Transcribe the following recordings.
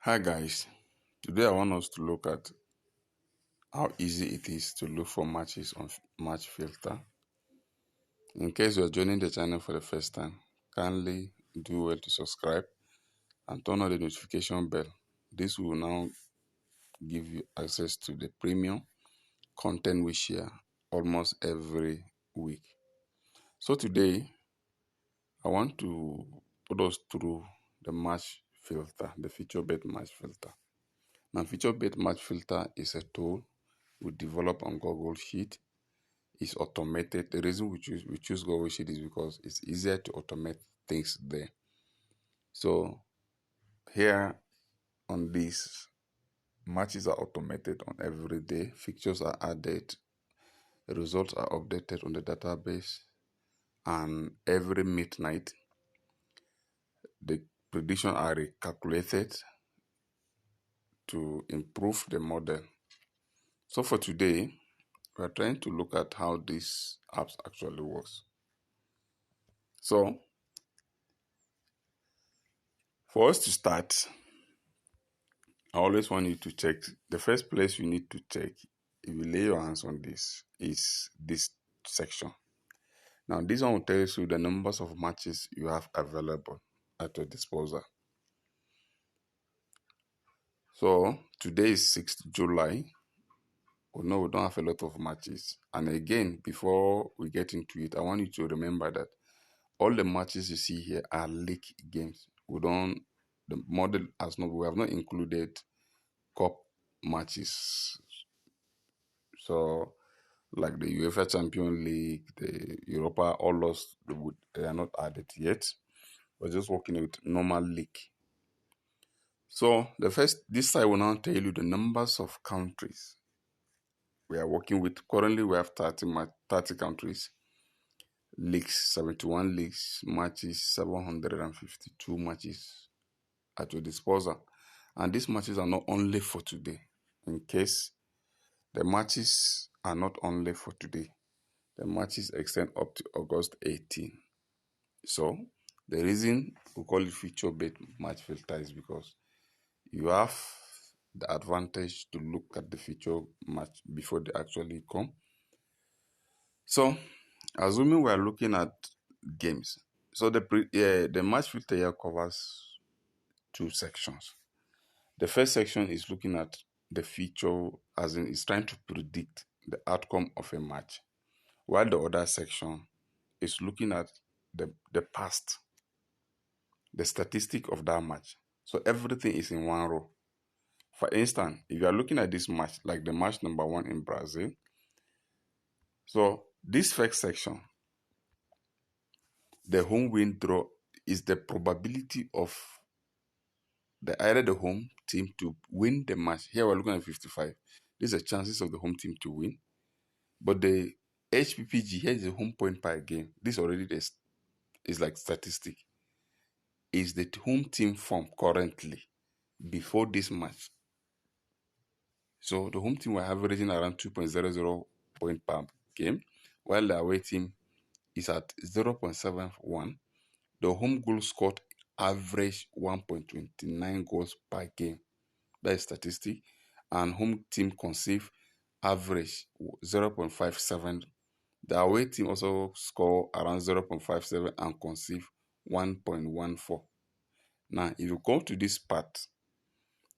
Hi guys, today I want us to look at how easy it is to look for matches on Match Filter. In case you are joining the channel for the first time, kindly do well to subscribe and turn on the notification bell. This will now give you access to the premium content we share almost every week. So today, I want to put us through the match filter, the FutureBet Match Filter. Now, FutureBet Match Filter is a tool we develop on Google Sheet. It's automated. The reason we choose Google Sheet is because it's easier to automate things there. So here on this, matches are automated on every day. Fixtures are added. Results are updated on the database. And every midnight, the predictions are recalculated to improve the model. So for today, we are trying to look at how this apps actually works. So for us to start, I always want you to check. The first place you need to check, if you lay your hands on this, is this section. Now, this one will tell you the numbers of matches you have available at your disposal. So today is 6th July. We know we don't have a lot of matches. And again, before we get into it, I want you to remember that all the matches you see here are league games. The model we have not included cup matches. So like the UEFA Champions League, the Europa, all those, they are not added yet. We're just working with normal league. So this side will now tell you the numbers of countries we are working with. Currently, we have 30 countries, leagues, 71 leagues, matches, 752 matches at your disposal. And these matches are not only for today. In case the matches are not only for today, the matches extend up to August 18. So the reason we call it FutureBet Match Filter is because you have the advantage to look at the future match before they actually come. So assuming we are looking at games, so the match filter here covers two sections. The first section is looking at the future, as in it's trying to predict the outcome of a match, while the other section is looking at the past, the statistic of that match. So everything is in one row. For instance, if you are looking at this match, like the match number 1 in Brazil, so this first section, the home win draw is the probability of either the home team to win the match. Here we're looking at 55. These are chances of the home team to win. But the HPPG, here is the home point per game. This already is like statistic. Is the home team form currently before this match. So the home team were averaging around 2.00 point per game, while the away team is at 0.71. The home goal scored average 1.29 goals per game. That is statistic. And home team conceive average 0.57. The away team also score around 0.57 and conceive 1.14. Now, if you go to this part,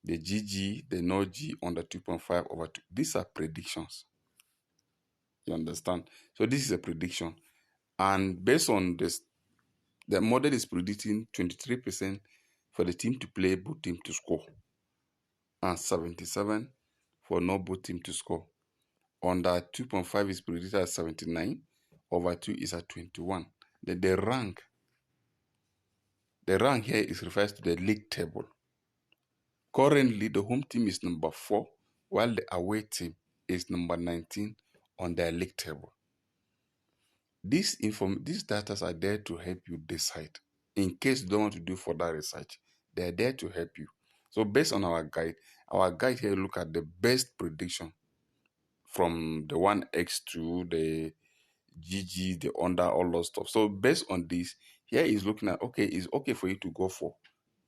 the GG, the no G under 2.5 over 2, these are predictions. You understand? So this is a prediction. And based on this, the model is predicting 23% for the team to play, both team to score, and 77 for no both team to score. Under 2.5 is predicted at 79, over 2 is at 21. The rank here is refers to the league table. Currently, the home team is number 4, while the away team is number 19 on their league table. These data are there to help you decide. In case you don't want to do further research, they are there to help you. So based on our guide here look at the best prediction from the 1x to the GG, the under, all those stuff. So based on this, here is looking at, okay, it's okay for you to go for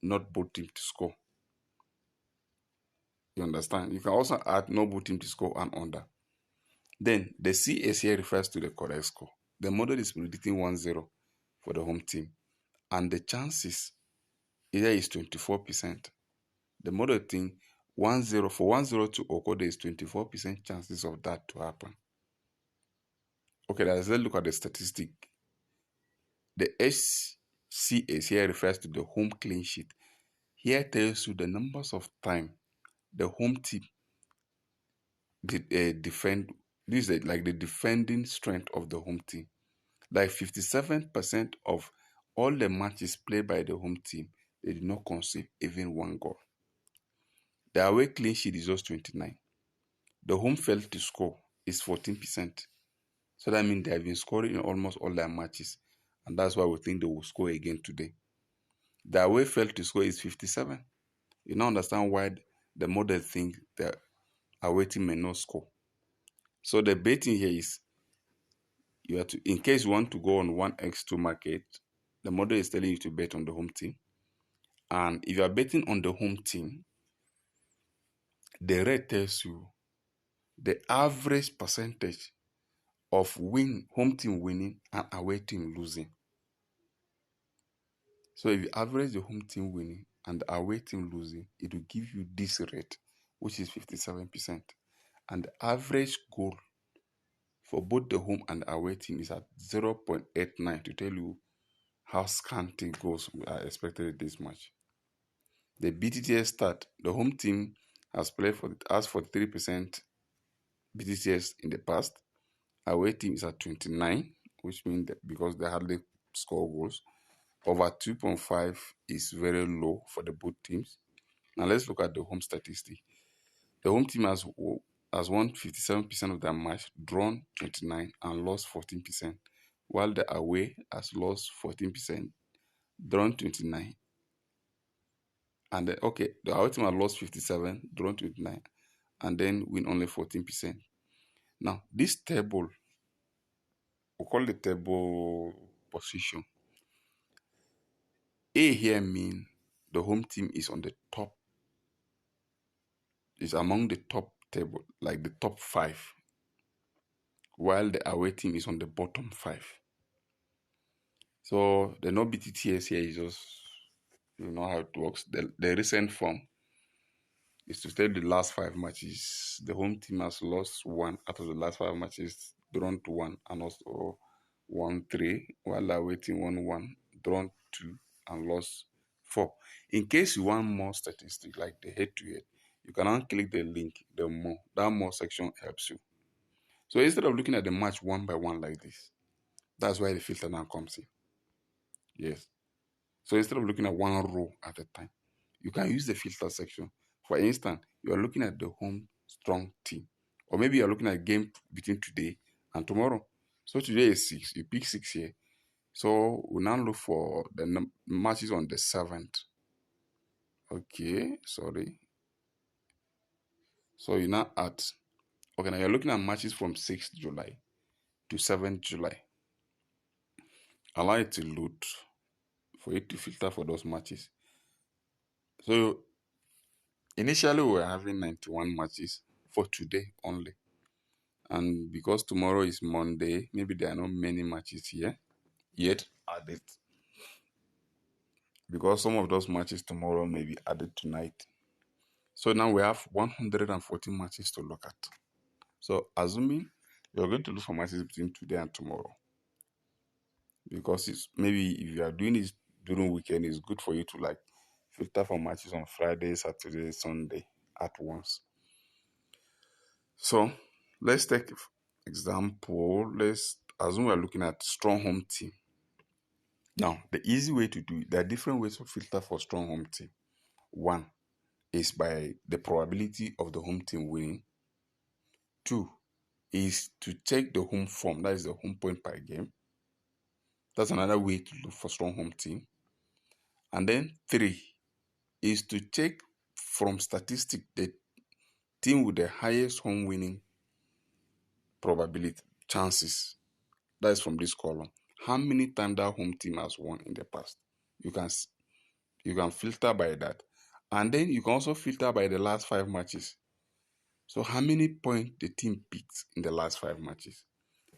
not both team to score. You understand? You can also add no both team to score and under. Then the CS here refers to the correct score. The model is predicting 1-0 for the home team, and the chances here is 24%. The model think 1-0 for 1-0 to occur, there is 24% chances of that to happen. Okay, let's look at the statistic. The HCS here refers to the home clean sheet. Here tells you the numbers of time the home team did defend. This is like the defending strength of the home team. Like 57% of all the matches played by the home team, they did not concede even one goal. The away clean sheet is just 29. The home failed to score is 14%. So that means they have been scoring in almost all their matches. And that's why we think they will score again today. The away failed to score is 57. You now understand why the model think the away team may not score. So the betting here is, you have to, in case you want to go on 1x2 market, the model is telling you to bet on the home team. And if you are betting on the home team, the rate tells you the average percentage of home team winning and away team losing. So if you average the home team winning and the away team losing, it will give you this rate, which is 57%. And the average goal for both the home and away team is at 0.89 to tell you how scanty goals are expected in this match. The BTTS stat, the home team has 43% BTTS in the past. Away team is at 29, which means that because they hardly score goals, over 2.5 is very low for the both teams. Now let's look at the home statistic. The home team has won 57% of their match, drawn 29, and lost 14%, while the away has lost 14%, drawn 29. And the away team has lost 57, drawn 29, and then win only 14%. Now, this table, we call the table position. A here means the home team is on the top, is among the top table, like the top 5, while the away team is on the bottom 5. So the no BTTS here is just, you know how it works. The recent form is to tell the last 5 matches. The home team has lost 1 out of the last 5 matches, drawn to 1, and also won 3, while the away team won 1, drawn 2, and lost 4. In case you want more statistics like the head-to-head, you can now click the link, the more. That more section helps you. So instead of looking at the match one by one like this, that's why the filter now comes in. Yes. So instead of looking at one row at a time, you can use the filter section. For instance, you are looking at the home strong team. Or maybe you're looking at a game between today and tomorrow. So today is 6. You pick 6 here. So we now look for the matches on the 7th. Okay, sorry. So you now add. Okay, now you're looking at matches from 6th July to 7th July. Allow it to load for it to filter for those matches. So initially we were having 91 matches for today only. And because tomorrow is Monday, maybe there are not many matches here yet added. Because some of those matches tomorrow may be added tonight. So now we have 114 matches to look at. So assuming you're going to look for matches between today and tomorrow. Because it's maybe if you are doing this during weekend, it's good for you to like filter for matches on Friday, Saturday, Sunday at once. So let's take example. Let's assume we're looking at strong home team. Now, the easy way to do it, there are different ways to filter for strong home team. One is by the probability of the home team winning. 2 is to check the home form, that is the home point per game. That's another way to look for strong home team. And then 3 is to check from statistic the team with the highest home winning probability chances. That is from this column. How many times that home team has won in the past? You can filter by that. And then you can also filter by the last 5 matches. So how many points the team picked in the last 5 matches?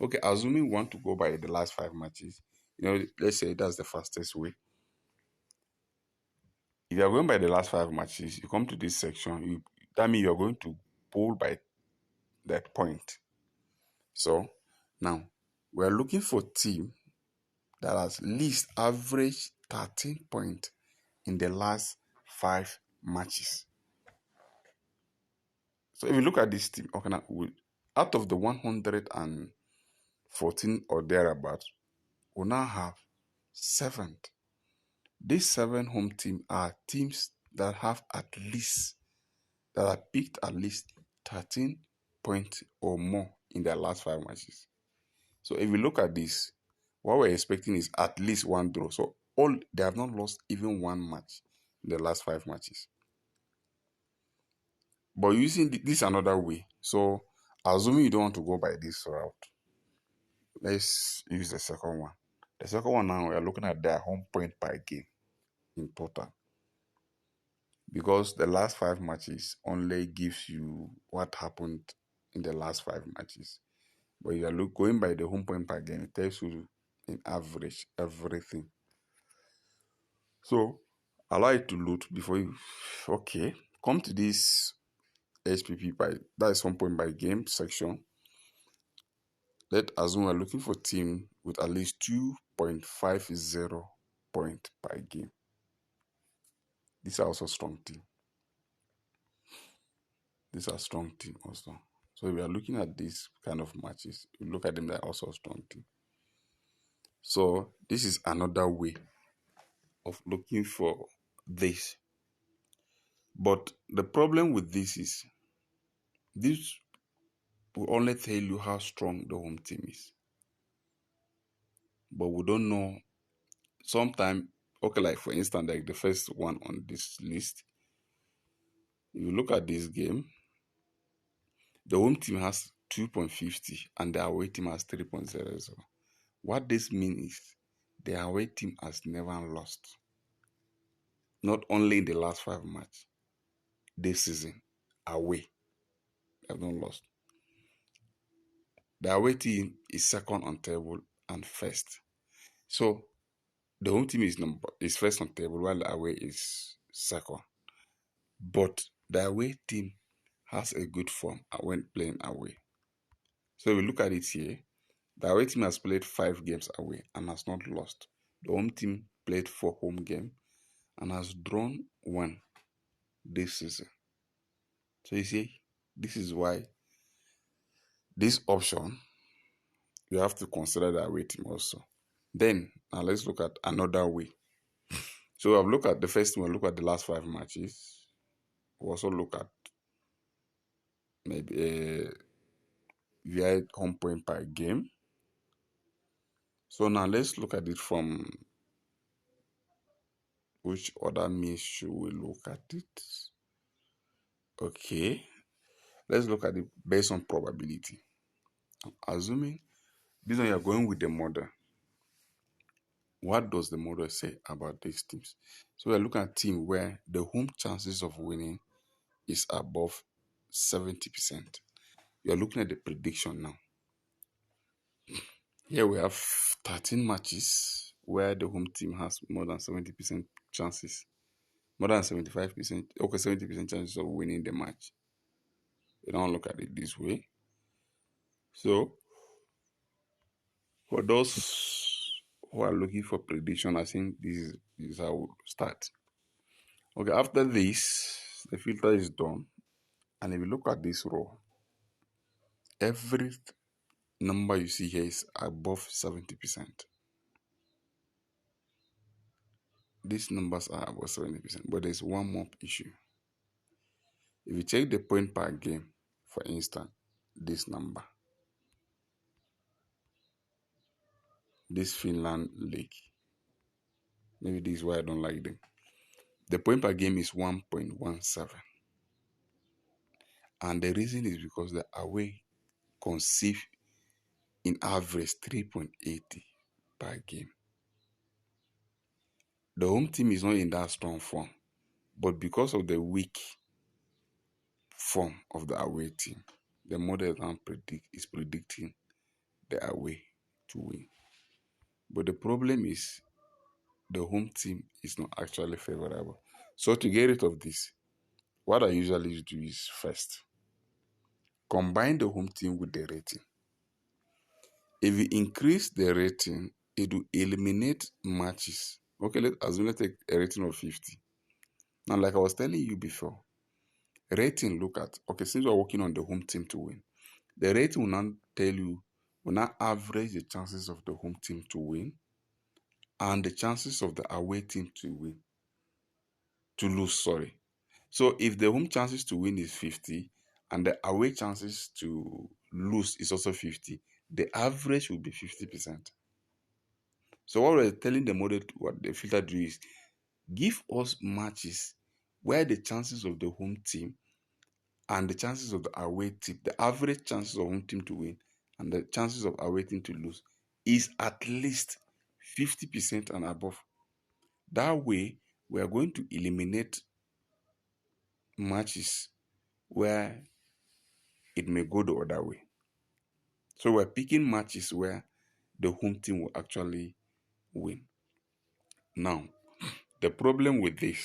Okay, assuming we want to go by the last 5 matches, let's say that's the fastest way. If you are going by the last 5 matches, you come to this section, that means you're going to pull by that point. So now we're looking for team that has least average 13 points in the last 5 matches. So if you look at this team, okay, now out of the 114 or thereabout, we now have 7. These 7 home teams are teams that have that are picked at least 13 points or more in their last 5 matches. So if you look at this, what we're expecting is at least one draw. So they have not lost even one match in the last 5 matches. But using this another way, so assuming you don't want to go by this route, let's use the second one. The second one now, we are looking at their home point per game in total. Because the last 5 matches only gives you what happened in the last 5 matches. But you are going by the home point per game, it tells you in average everything. So allow it to load before you come to this HPP that is home point by game section. Let's assume we're looking for team with at least 2.50 points per game. These are also strong team. These are strong team also. So if we are looking at these kind of matches, you look at them, they're also strong team. So this is another way of looking for this. But the problem with this is this will only tell you how strong the home team is. But we don't know. Sometimes, okay, like for instance, like the first one on this list, if you look at this game, the home team has 2.50 and the away team has 3.00. What this means is the away team has never lost. Not only in the last 5 matches, this season, away, they have not lost. The away team is second on table and first. So the home team is first on table while the away is second. But the away team has a good form when playing away. So if we look at it here, the away team has played 5 games away and has not lost. The home team played 4 home games and has drawn 1 this season. So you see, this is why this option, you have to consider the away team also. Then, now let's look at another way. So I've looked at the first one, look at the last 5 matches. We also look at maybe via home point per game. So now let's look at it from which other means should we look at it? Okay, let's look at it based on probability. Assuming this one you're going with the model. What does the model say about these teams? So we're looking at team where the home chances of winning is above 70%. You're looking at the prediction now. Here we have 13 matches where the home team has more than 70% chances. More than 75%, okay, 70% chances of winning the match. We don't look at it this way. So, for those who are looking for prediction, I think this is how we'll start. Okay, after this, the filter is done. And if you look at this row, every number you see here is above 70%. These numbers are above 70%, but there's one more issue. If you check the point per game, for instance, this number, this Finland league, maybe this is why I don't like them. The point per game is 1.17. And the reason is because the away conceive in average 3.80 per game. The home team is not in that strong form, But because of the weak form of the away team, the model now is predicting the away to win. But the problem is the home team is not actually favorable. So to get rid of this, what I usually do is first combine the home team with the rating. If you increase the rating, it will eliminate matches. Okay, let's take a rating of 50. Now, like I was telling you before, rating, look at, okay, since we're working on the home team to win, the rating will not tell you, will not average the chances of the home team to win and the chances of the away team to win, to lose, sorry. So if the home chances to win is 50 and the away chances to lose is also 50, the average will be 50%. So what we're telling the model, what the filter do is give us matches where the chances of the home team and the chances of the away team, the average chances of home team to win and the chances of away team to lose is at least 50% and above. That way, we are going to eliminate matches where it may go the other way. So we're picking matches where the home team will actually win. Now, the problem with this,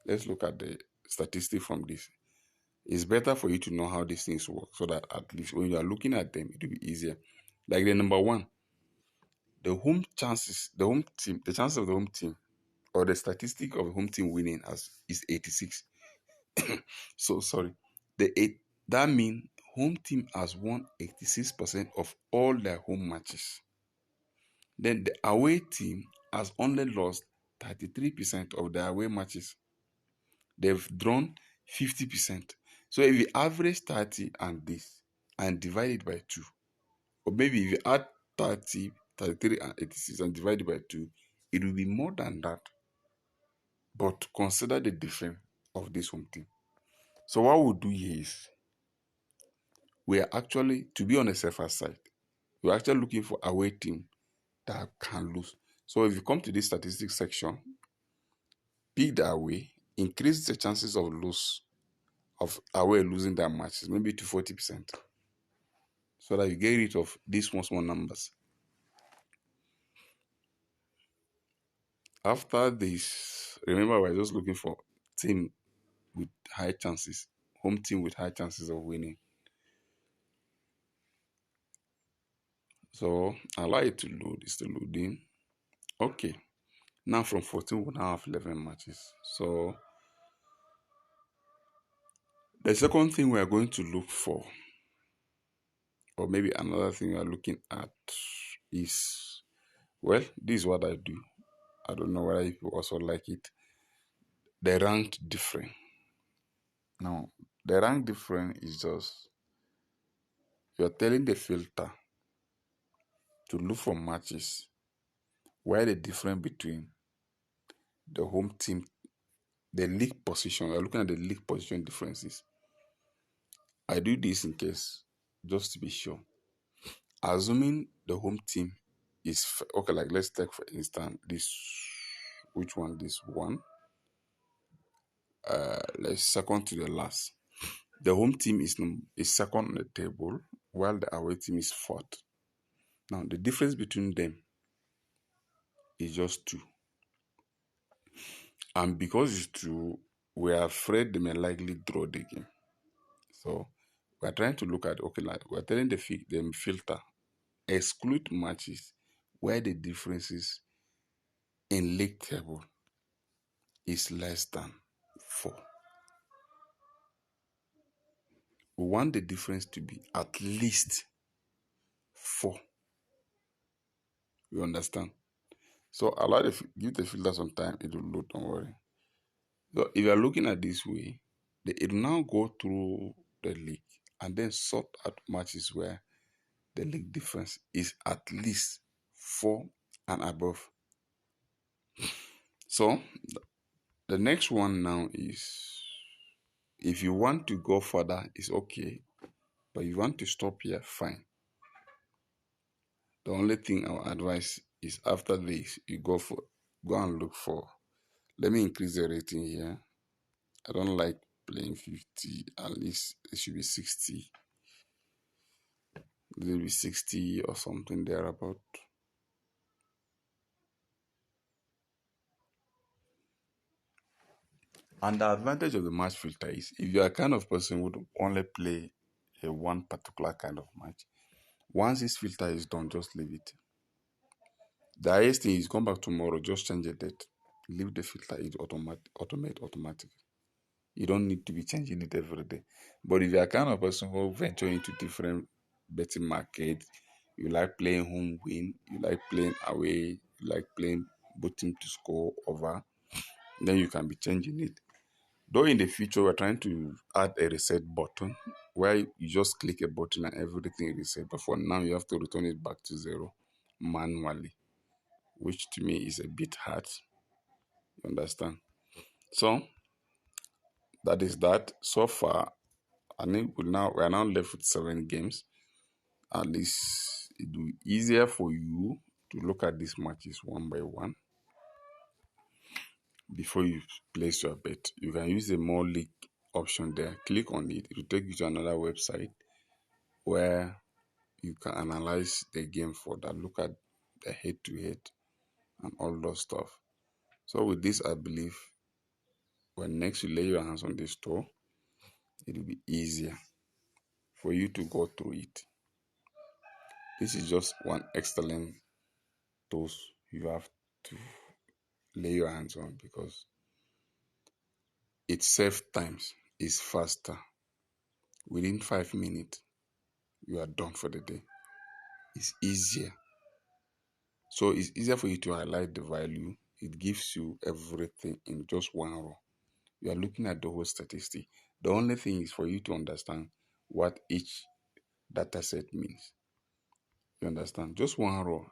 let's look at the statistic from this. It's better for you to know how these things work so that at least when you are looking at them, it will be easier. Like the number one, the home chances, the home team, the chance of the home team or the statistic of the home team winning is 86. So sorry. That means home team has won 86% of all their home matches. Then the away team has only lost 33% of their away matches. They've drawn 50%. So if you average 30 and this and divide it by 2, or maybe if you add 30, 33 and 86 and divide it by 2, it will be more than that. But consider the difference of this home team. So what we'll do here is we are actually, to be on the safer side, we're actually looking for away team that can lose. So if you come to this statistics section, pick the away, increase the chances of away losing their matches, maybe to 40%. So that you get rid of these small numbers. After this, remember we're just looking for team with high chances, home team with high chances of winning. So allow it to load, it's still loading. Okay, now from 14 we now have 11 matches. So the second thing we are going to look for, or maybe another thing we are looking at is, well, this is what I do. I don't know whether you also like it. The ranked difference. Now, the rank difference is just you're telling the filter to look for matches where the difference between the home team, the league position, we're looking at the league position differences. I do this in case, just to be sure. Assuming the home team is, okay, like let's take for instance this, which one? This one. Let's second to the last. The home team is second on the table, while the away team is fourth. Now, the difference between them is just 2. And because it's 2, we are afraid they may likely draw the game. So, we're trying to look at, okay, like we're telling the filter, exclude matches where the differences in league table is less than 4. We want the difference to be at least 4. You understand? So give the filter some time, it will load, don't worry. So if you are looking at this way, it will now go through the league and then sort out matches where the league difference is at least 4 and above. So the next one now is, if you want to go further, it's okay. But if you want to stop here, fine. The only thing I will advise is after this, you go go and look for. Let me increase the rating here. I don't like playing 50. At least it should be 60. Maybe 60 or something thereabout. And the advantage of the match filter is if you are kind of person who would only play a one particular kind of match, once this filter is done, just leave it. The highest thing is come back tomorrow, just change the date. Leave the filter, it automate automatically. You don't need to be changing it every day. But if you are kind of person who venture into different betting markets, you like playing home win, you like playing away, you like playing both team to score over, then you can be changing it. Though in the future, we're trying to add a reset button where you just click a button and everything reset. But for now, you have to return it back to zero manually, which to me is a bit hard. You understand? So that is that. So far, I think we are now left with 7 games. At least it will be easier for you to look at these matches one by one before you place your bet. You can use the more league option there. Click on it. It will take you to another website where you can analyze the game further, look at the head-to-head and all those stuff. So with this, I believe when next you lay your hands on this store, it will be easier for you to go through it. This is just one excellent tools you have to lay your hands on because it saves times, it's faster. Within 5 minutes, you are done for the day. It's easier. So it's easier for you to highlight the value. It gives you everything in just one row. You are looking at the whole statistic. The only thing is for you to understand what each data set means. You understand? Just one row.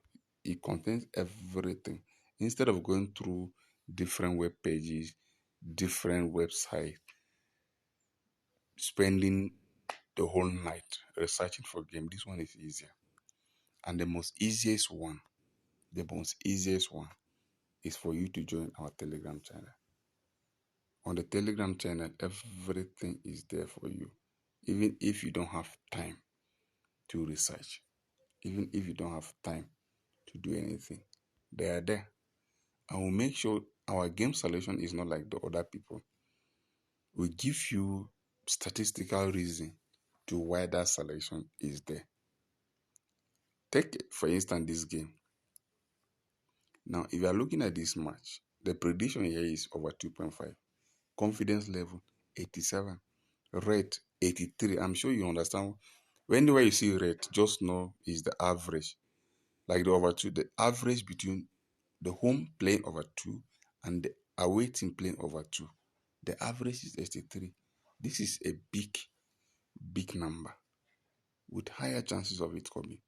It contains everything. Instead of going through different web pages, different websites, spending the whole night researching for game, this one is easier. And the most easiest one is for you to join our Telegram channel. On the Telegram channel, everything is there for you. Even if you don't have time to research, even if you don't have time to do anything, they are there. And we'll make sure our game selection is not like the other people. We give you statistical reason to why that selection is there. Take, for instance, this game. Now, if you are looking at this match, the prediction here is over 2.5. Confidence level, 87. Rate, 83. I'm sure you understand. Whenever you see rate, just know is the average. Like the over 2, the average between the home playing over 2 and the away team playing over 2. The average is 83. This is a big number with higher chances of it coming.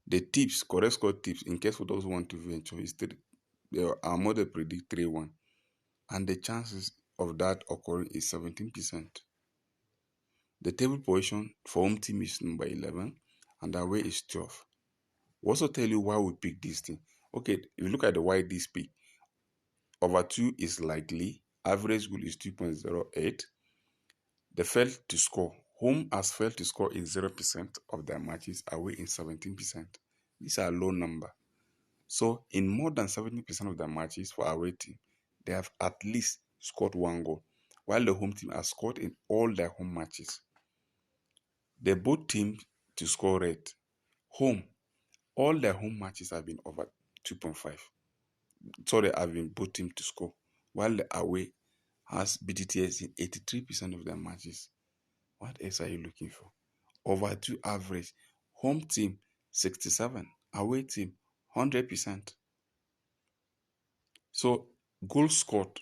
The tips, correct score tips, in case for those who want to venture, is our model predict 3-1. And the chances of that occurring is 17%. The table position for home team is number 11 and away is 12. We'll also tell you why we pick this thing. Okay, if you look at the why this pick, over 2 is likely, average goal is 2.08. They failed to score. Home has failed to score in 0% of their matches, away in 17%. These are low number. So in more than 70% of their matches for away team, they have at least scored 1 goal, while the home team has scored in all their home matches. They both teams to score rate. Home, all their home matches have been over 2.5. So they have been both teams to score, while the away has BTTS in 83% of their matches. What else are you looking for? Over 2 average. Home team 67, away team 100%. So goals scored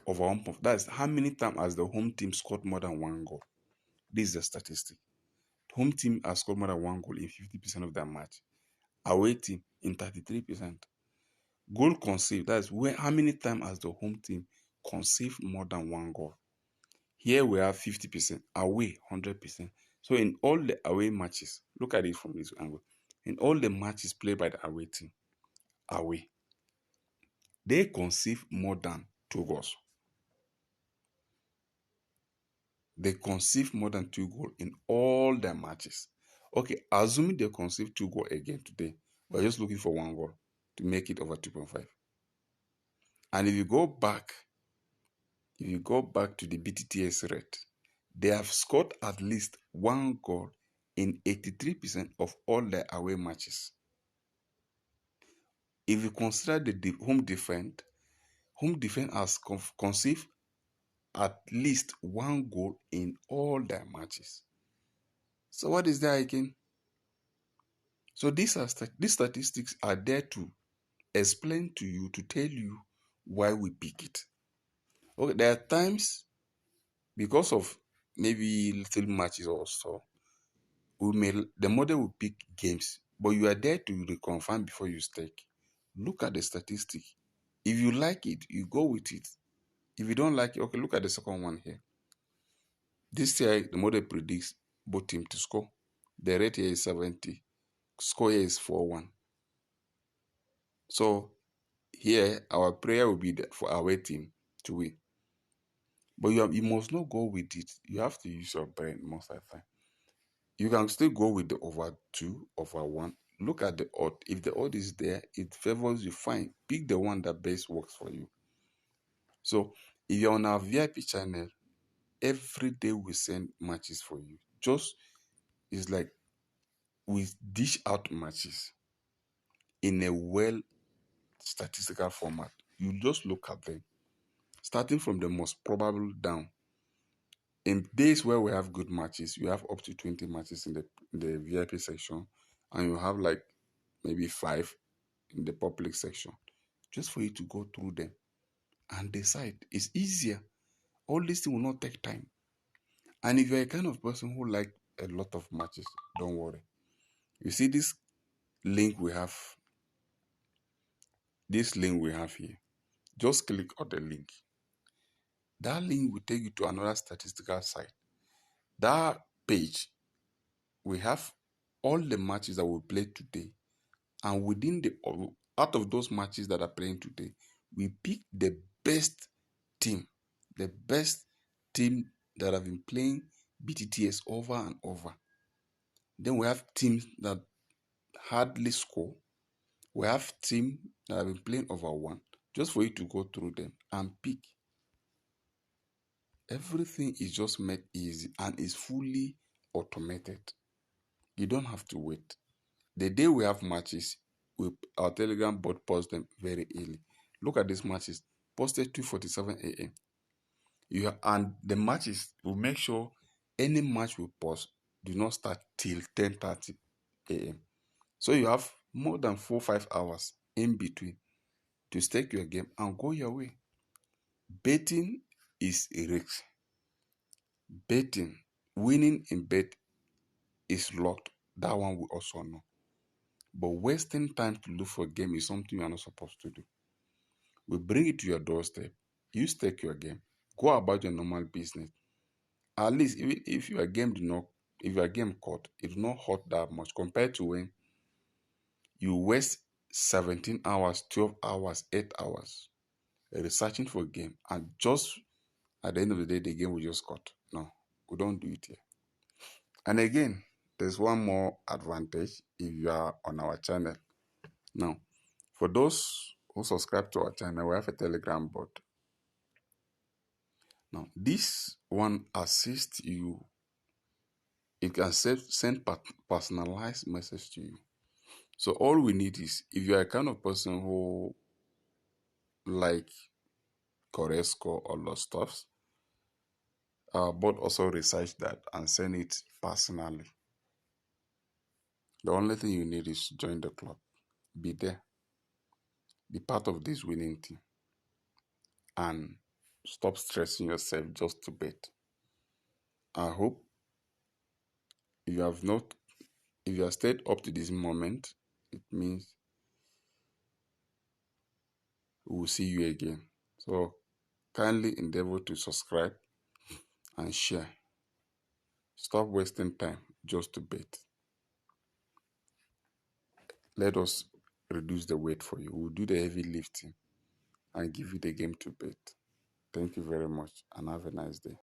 over 1. That's how many times has the home team scored more than 1 goal. This is the statistic. Home team has scored more than 1 goal in 50% of their match. Away team in 33%. Goal conceived, that's how many times has the home team conceived more than 1 goal. Here we have 50%, away 100%. So in all the away matches, look at it from this angle. In all the matches played by the away team, away, they conceive more than 2 goals. They conceive more than 2 goals in all their matches. Okay, assuming they conceive 2 goals again today, we're just looking for 1 goal to make it over 2.5. And if you go back to the BTTS rate, they have scored at least 1 goal in 83% of all their away matches. If you consider the home defense has conceived at least 1 goal in all their matches. So what is there again? So these statistics are there to explain to you, to tell you why we pick it. Okay, there are times because of maybe little matches or so, the model will pick games, but you are there to reconfirm before you stake. Look at the statistic. If you like it, you go with it. If you don't like it, okay, look at the second one here. This year, the model predicts both teams to score. The rate here is 70. Score here is 4-1. So here, our prayer will be for our team to win. But you must not go with it. You have to use your brain most of the time. You can still go with the over 2, over 1. Look at the odd. If the odd is there, it favors you, fine. Pick the one that best works for you. So if you're on our VIP channel, every day we send matches for you. It's like we dish out matches in a well statistical format. You just look at them, starting from the most probable down. In days where we have good matches, you have up to 20 matches in the VIP section, and you have like maybe 5 in the public section, just for you to go through them and decide. It's easier. All this thing will not take time. And if you're a kind of person who like a lot of matches, don't worry. You see link we have, this link we have here. Just click on the link. That link will take you to another statistical site. That page, we have all the matches that we play today. And out of those matches that are playing today, we pick the best team that have been playing BTTS over and over. Then we have teams that hardly score. We have teams that have been playing over 1, just for you to go through them and pick. Everything is just made easy and is fully automated. You don't have to wait. The day we have matches, our Telegram bot posts them very early. Look at these matches, posted 2:47 a.m. And the matches, will make sure any match we post do not start till 10:30 a.m. So you have more than 4-5 hours in between to stake your game and go your way. Betting is a risk. Betting, winning in bet is luck. That one we also know. But wasting time to look for a game is something you are not supposed to do. We bring it to your doorstep. You stake your game. Go about your normal business. At least even if your game caught, it will not hurt that much compared to when you waste 17 hours, 12 hours, 8 hours researching for a game, and just at the end of the day, the game will just cut. No, we don't do it here. And again, there's one more advantage if you are on our channel. Now, for those who subscribe to our channel, we have a Telegram bot. Now, this one assists you. It can send personalized message to you. So all we need is, if you are a kind of person who like correct score or lost stuffs, our bot also research that and send it personally. The only thing you need is join the club. Be there. Be part of this winning team. And stop stressing yourself just to bet. I hope if you have stayed up to this moment, it means we will see you again. So kindly endeavor to subscribe and share. Stop wasting time just to bet. Let us reduce the weight for you. We'll do the heavy lifting and give you the game to bet. Thank you very much and have a nice day.